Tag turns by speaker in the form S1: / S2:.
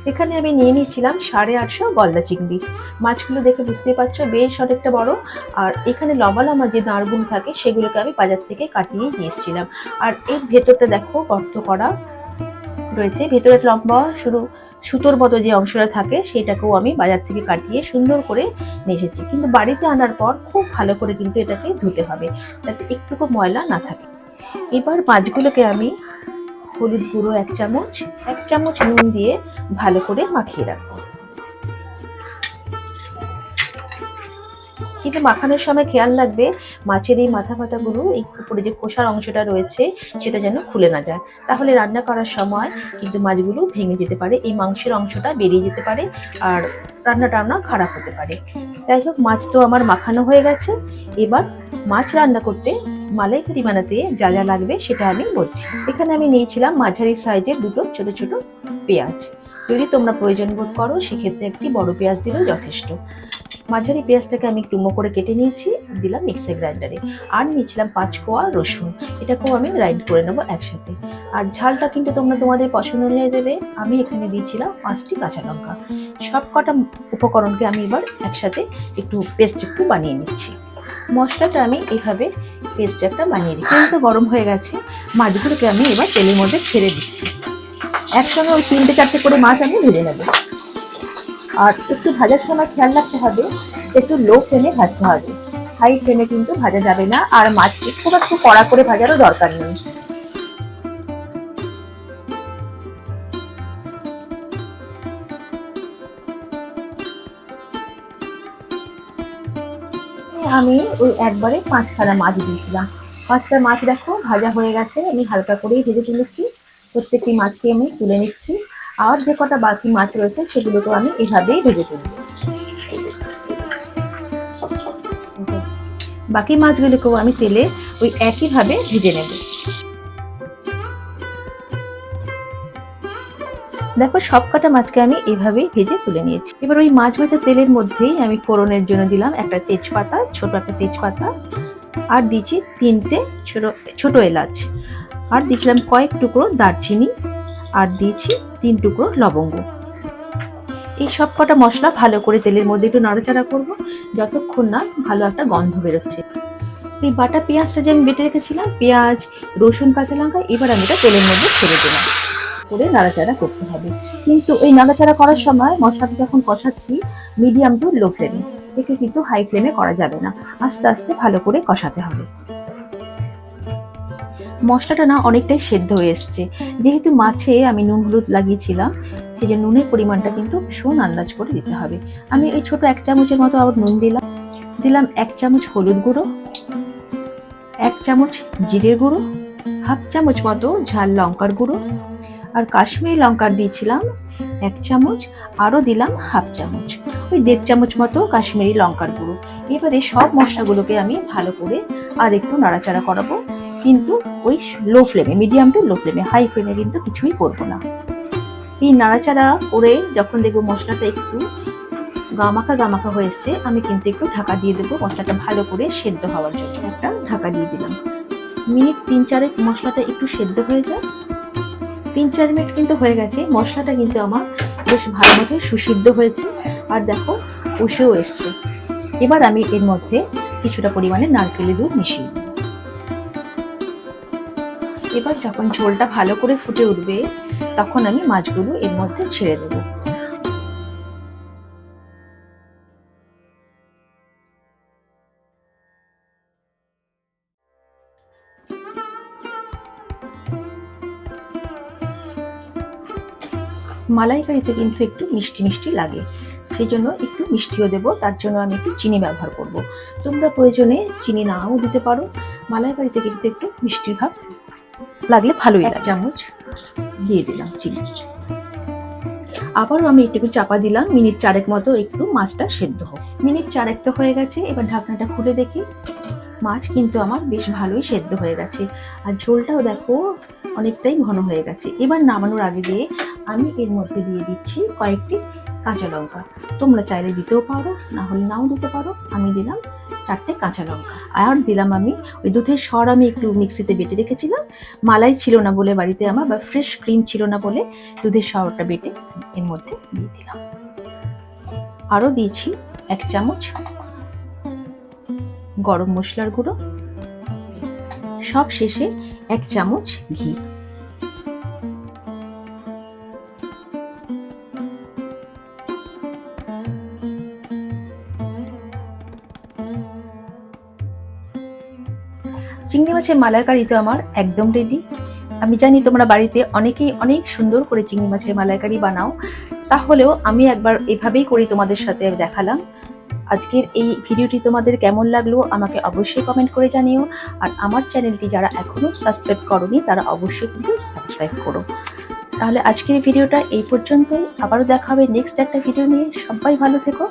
S1: এখানে আমি নিয়ে নিয়েছিলাম 850 গলদা চিংড়ি। মাছগুলো দেখে বুঝতেই পারছো বেশ অনেকটা বড়। আর এখানে লম্বা লম্বা যে দাঁড়গুলো থাকে সেগুলোকে আমি বাজার থেকে কাটিয়ে নিয়ে এসেছিলাম। আর এর ভেতরটা দেখো গর্ত করা রয়েছে, ভেতরে লম্বা শুধু সুতোর মতো যে অংশটা থাকে সেটাকেও আমি বাজার থেকে কাটিয়ে সুন্দর করে নিয়ে এসেছি। কিন্তু বাড়িতে আনার পর খুব ভালো করে কিন্তু এটাকে ধুতে হবে যাতে একটুকু ময়লা না থাকে। এবার মাছগুলোকে আমি হলুদ গুঁড়ো 1 চামচ, 1 চামচ নুন দিয়ে ভালো করে মাখিয়ে রাখবো। কিন্তু মাখানোর সময় খেয়াল রাখবে মাছের এই মাথা ফাতাগুলো, এই উপরে যে খোসার অংশটা রয়েছে সেটা যেন খুলে না যায়, তাহলে রান্না করার সময় কিন্তু মাছগুলো ভেঙে যেতে পারে, এই মাংসের অংশটা বেরিয়ে যেতে পারে আর রান্নাটা খারাপ হতে পারে। যাই হোক, মাছ তো আমার মাখানো হয়ে গেছে। এবার মাছ রান্না করতে মালাইকারি বানাতে যা যা লাগবে সেটা আমি বলছি। এখানে আমি নিয়েছিলাম মাঝারি সাইজের দুটো ছোট ছোট পেঁয়াজ। যদি তোমরা প্রয়োজন বোধ করো সেক্ষেত্রে একটি বড় পেঁয়াজ দিলেও যথেষ্ট। মাঝারি পেঁয়াজটাকে আমি ডুমো করে কেটে নিয়েছি, দিলাম মিক্সার গ্রাইন্ডারে। আর নিয়েছিলাম 5 কোয়া রসুন, এটাকেও আমি গ্রাইন্ড করে নেবো একসাথে। আর ঝালটা কিন্তু তোমরা তোমাদের পছন্দ অনুযায়ী দেবে। আমি এখানে দিয়েছিলাম 5টি কাঁচা লঙ্কা। সব কটা উপকরণকে আমি এবার একসাথে পেস্ট বানিয়ে নিচ্ছি। মশলাটা আমি এইভাবে পেস্ট একটা বানিয়ে দিচ্ছি। তেল তো গরম হয়ে গেছে, মাছগুলোকে আমি এবার তেলের মধ্যে ছেড়ে দিচ্ছি। একসঙ্গে ওই 3-4টে করে মাছ আমি ভেজে নেবো। আর একটু ভাজার সময় খেয়াল রাখতে হবে একটু লো ফ্লেমে ভাজতে হবে, হাই ফ্লেমে কিন্তু ভাজা যাবে না। আর মাছকে খুব একটু কড়া করে ভাজারও দরকার নেই। আমি ওই একবারে 5খানা মাছ দিয়েছিলাম। 5টা মাছ দেখো ভাজা হয়ে গেছে, আমি হালকা করেই ভেজে তুলেছি। প্রত্যেকটি মাছকে আমি তুলে নিচ্ছি। আর যে কটা বাকি মাছ রয়েছে সেগুলোকেও আমি এভাবেই ভেজে তুলব। বাকি মাছগুলোকেও আমি তেলে ওই একইভাবে ভেজে নেব। দেখো সবকটা মাছকে আমি এভাবেই ভেজে তুলে নিয়েছি। এবার ওই মাছ ভাজা তেলের মধ্যেই আমি ফোড়নের জন্য দিলাম একটা তেজপাতা, ছোট একটা তেজপাতা, আর দিচ্ছি 3টে ছোট এলাচ, আর দিয়েছিলাম কয়েক টুকরো দারচিনি, আর দিয়েছি 3 টুকরো লবঙ্গ। এই সব কটা মশলা ভালো করে তেলের মধ্যে একটু নাড়াচাড়া করবো যতক্ষণ না ভালো একটা গন্ধ বেরোচ্ছে। এই বাটা পেঁয়াজটা যে আমি বেটে রেখেছিলাম, পেঁয়াজ, রসুন, কাঁচা লঙ্কা, এবার আমি এটা তেলের মধ্যে ছেড়ে দিলাম। করে নাড়াচাড়া করতে হবে। কিন্তু এই নাড়াচাড়া করার সময় মশলাটা যখন কষাচ্ছি মিডিয়াম টু লো ফ্লেমে, একে কিন্তু হাই ফ্লেমে করা যাবে না, আস্তে আস্তে ভালো করে কষাতে হবে। মশলাটা অনেকটাই সেদ্ধ হয়ে এসছে। যেহেতু মাছে আমি নুন হলুদ লাগিয়েছিলাম, সেই যে নুনের পরিমাণটা কিন্তু ভীষণ আন্দাজ করে দিতে হবে। আমি এই ছোট 1 চামচের মতো আবার নুন দিলাম 1 চামচ হলুদ গুঁড়ো, 1 চামচ জিরের গুঁড়ো, হাফ চামচ মতো ঝাল লঙ্কার গুঁড়ো, আর কাশ্মীরি লঙ্কার দিয়েছিলাম 1 চামচ, আরও দিলাম হাফ চামচ, ওই 1.5 চামচ মতো কাশ্মীরি লঙ্কার গুঁড়ো। এবারে সব মশলাগুলোকে আমি ভালো করে আর একটু নাড়াচাড়া করাবো, কিন্তু ওই লো ফ্লেমে, মিডিয়াম টু লো ফ্লেমে, হাই ফ্লেমে কিন্তু কিছুই করবো না। এই নাড়াচাড়া করে যখন দেখবো মশলাটা একটু গামাখা হয়ে এসছে, আমি কিন্তু একটু ঢাকা দিয়ে দেবো মশলাটা ভালো করে সেদ্ধ হওয়ার জন্য। একটা ঢাকা দিয়ে দিলাম। মিনিট 3-4 মশলাটা একটু সেদ্ধ হয়ে যায়। 3-4 মিনিট কিন্তু হয়ে গেছে, মশলাটা কিন্তু আমার বেশ ভালো মতো সুসিদ্ধ হয়েছে, আর দেখো কষেও এসছে। এবার আমি এর মধ্যে কিছুটা পরিমাণে নারকেলের দুধ মিশিয়ে দিই। এবার যখন ঝোলটা ভালো করে ফুটে উঠবে তখন আমি মাছগুলো এর মধ্যে ছেড়ে দেবো। মালাইকারিতে কিন্তু একটু মিষ্টি মিষ্টি লাগে, সেই জন্য একটু মিষ্টিও দেবো, তার জন্য আমি একটু চিনি ব্যবহার করব। তোমরা প্রয়োজনে চিনি নাও দিতে পারো, মালাইকারিতে কিন্তু একটু মিষ্টির ভাব লাগলে ভালোই লাগে। 1 চামচ দিয়ে দিলাম চিনি। আবারও আমি একটু চাপা দিলাম, মিনিট 4 মতো একটু মাছটা সেদ্ধ হোক। মিনিট 4 তো হয়ে গেছে, এবার ঢাকনাটা খুলে দেখি। মাছ কিন্তু আমার বেশ ভালোই সেদ্ধ হয়ে গেছে, আর ঝোলটাও দেখো অনেকটাই ঘন হয়ে গেছে। এবার নামানোর আগে দিয়ে আমি এর মধ্যে দিয়ে দিচ্ছি কয়েকটি কাঁচা লঙ্কা। তোমরা চাইলে দিতেও পারো, না হলে নাও দিতে পারো। আমি দিলাম 4টে কাঁচা লঙ্কা। আর দিলাম আমি ওই দুধের সর, আমি একটু মিক্সিতে বেটে রেখেছিলাম, মালাই ছিল না বলে বাড়িতে আমার, বা ফ্রেশ ক্রিম ছিল না বলে দুধের সরটা বেটে এর মধ্যে দিয়ে দিলাম। আরও দিয়েছি 1 চামচ গরম মশলার গুঁড়ো, সব শেষে 1 চামচ ঘি। চিংড়ি মাছের মালাইকারি তো আমার একদম রেডি। আমি জানি তোমরা বাড়িতে অনেকেই অনেক সুন্দর করে চিংড়ি মাছের মালাইকারি বানাও, তাহলেও আমি একবার এভাবেই করি তোমাদের সাথে দেখালাম। আজকের এই ভিডিওটি তোমাদের কেমন লাগলো আমাকে অবশ্যই কমেন্ট করে জানিও। আর আমার চ্যানেলটি যারা এখনো সাবস্ক্রাইব করোনি তারা অবশ্যই কিন্তু সাবস্ক্রাইব করো। তাহলে আজকের ভিডিওটা এই পর্যন্তই, আবারও দেখা হবে নেক্সট একটা ভিডিও নিয়ে। সবাই ভালো থেকো।